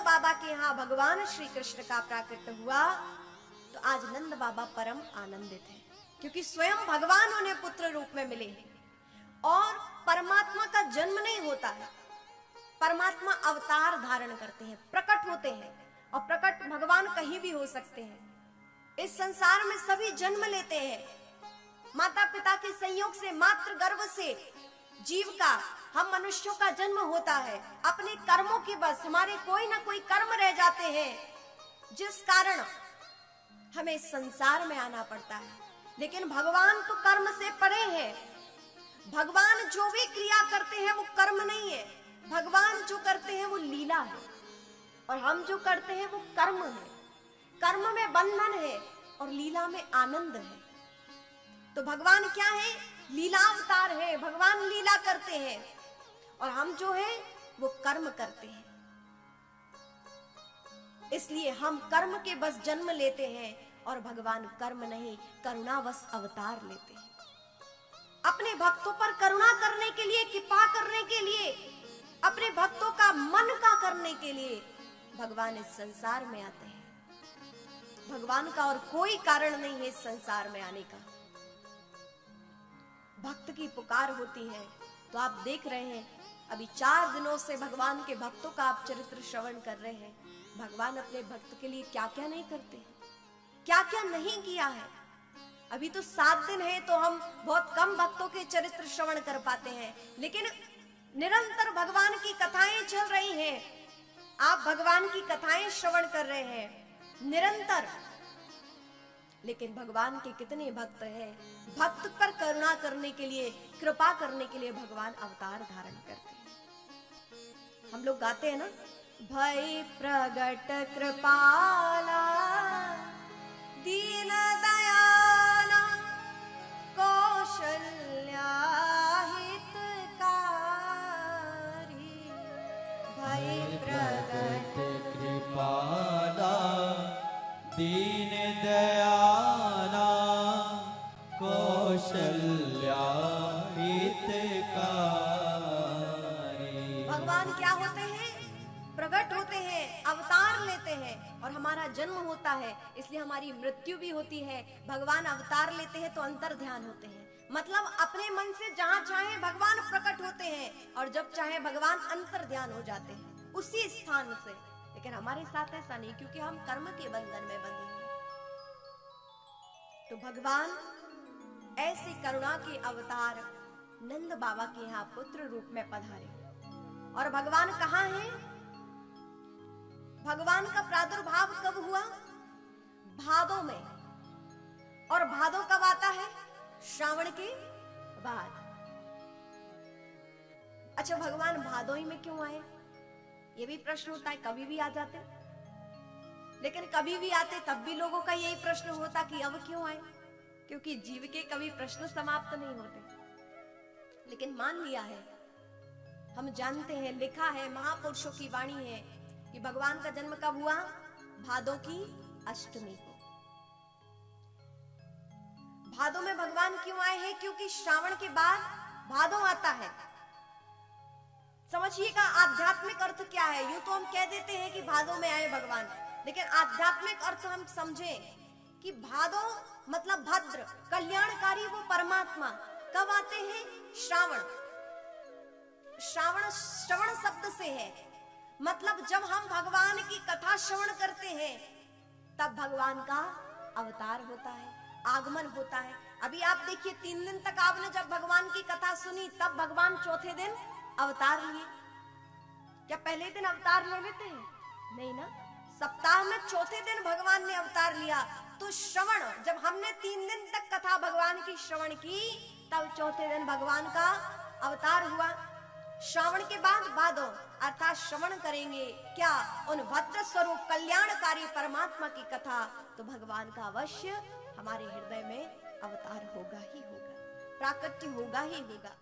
बाबा के यहाँ भगवान श्री कृष्ण का प्राकट्य हुआ तो आज नंद बाबा परम आनंदित हैं, क्योंकि स्वयं भगवान उन्हें पुत्र रूप में मिले हैं। और परमात्मा का जन्म नहीं होता है, परमात्मा अवतार धारण करते हैं, प्रकट होते हैं, और प्रकट भगवान कहीं भी हो सकते हैं। इस संसार में सभी जन्म लेते हैं, माता पिता के संयोग से, मातृ गर्भ से जीव का, हम मनुष्यों का जन्म होता है। अपने कर्मों की बस हमारे कोई ना कोई कर्म रह जाते हैं, जिस कारण हमें इस संसार में आना पड़ता है। लेकिन भगवान तो कर्म से परे हैं। भगवान जो भी क्रिया करते हैं वो कर्म नहीं है, भगवान जो करते हैं वो लीला है, और हम जो करते हैं वो कर्म है। कर्म में बंधन है और लीला में आनंद है। तो भगवान क्या है? लीला अवतार है। भगवान लीला करते हैं और हम जो है वो कर्म करते हैं। इसलिए हम कर्म के बस जन्म लेते हैं और भगवान कर्म नहीं, करुणावश अवतार लेते हैं। अपने भक्तों पर करुणा करने के लिए, कृपा करने के लिए, अपने भक्तों का मन का करने के लिए भगवान इस संसार में आते हैं। भगवान का और कोई कारण नहीं है इस संसार में आने का। भक्त की पुकार होती है तो आप देख रहे हैं, अभी 4 दिनों से भगवान के भक्तों का आप चरित्र श्रवण कर रहे हैं। भगवान अपने भक्त के लिए क्या क्या नहीं करते हैं, क्या क्या नहीं किया है। अभी तो 7 दिन है तो हम बहुत कम भक्तों के चरित्र श्रवण कर पाते हैं, लेकिन निरंतर भगवान की कथाएं चल रही हैं। आप भगवान की कथाएं श्रवण कर रहे हैं निरंतर। लेकिन भगवान के कितने भक्त हैं? भक्त पर करुणा करने के लिए, कृपा करने के लिए भगवान अवतार धारण करते हैं। हम लोग गाते हैं ना, भय प्रगट कृपाला दीन दयाला कौशल्या हितकारी। भय प्रगट कृपाला दीन दयाला कौशल्या हितकारी। भगवान क्या होते हैं? प्रकट होते हैं, अवतार लेते हैं, और हमारा जन्म होता है इसलिए हमारी मृत्यु भी होती है। भगवान अवतार लेते हैं तो अंतर ध्यान होते हैं, मतलब अपने मन से जहां चाहे भगवान प्रकट होते हैं, और जब चाहे भगवान अंतर ध्यान हो जाते हैं उसी स्थान से। लेकिन हमारे साथ ऐसा नहीं, क्योंकि हम कर्म के बंधन में बंधे हैं। तो भगवान ऐसे करुणा के अवतार नंद बाबा के यहाँ पुत्र रूप में पधारे। और भगवान कहाँ हैं? भगवान का प्रादुर्भाव कब हुआ? भादों में। और भादों कब आता है? श्रावण के बाद। अच्छा, भगवान भादोई में क्यों आए? ये भी प्रश्न होता है। कभी भी आ जाते, लेकिन कभी भी आते तब भी लोगों का यही प्रश्न होता कि अब क्यों आए, क्योंकि जीव के कभी प्रश्न समाप्त नहीं होते। लेकिन मान लिया है, हम जानते हैं, लिखा है, महापुरुषों की वाणी है कि भगवान का जन्म कब हुआ? भादों की अष्टमी को। भादों में भगवान क्यों आए हैं? क्योंकि श्रावण के बाद भादों आता है। समझिएगा आध्यात्मिक अर्थ क्या है। यूं तो हम कह देते हैं कि भादों में आए भगवान, लेकिन आध्यात्मिक अर्थ हम समझें कि भादों मतलब भद्र, कल्याणकारी वो परमात्मा कब आते हैं? श्रावण। श्रावण श्रवण शब्द से है, मतलब जब हम भगवान की कथा श्रवण करते हैं तब भगवान का अवतार होता है, आगमन होता है। अभी आप देखिए, 3 दिन तक आपने जब भगवान की कथा सुनी, तब भगवान चौथे दिन अवतार लिए। क्या पहले दिन अवतार ले लेते हैं? नहीं ना। सप्ताह में चौथे दिन भगवान ने अवतार लिया। तो श्रवण, जब हमने 3 दिन तक कथा भगवान की श्रवण की, तब चौथे दिन भगवान का अवतार हुआ। श्रावण के बाद भादों, अर्थात श्रवण करेंगे क्या? उन भद्र स्वरूप कल्याणकारी परमात्मा की कथा। तो भगवान का अवश्य हमारे हृदय में अवतार होगा ही होगा, प्राकट्य होगा ही होगा।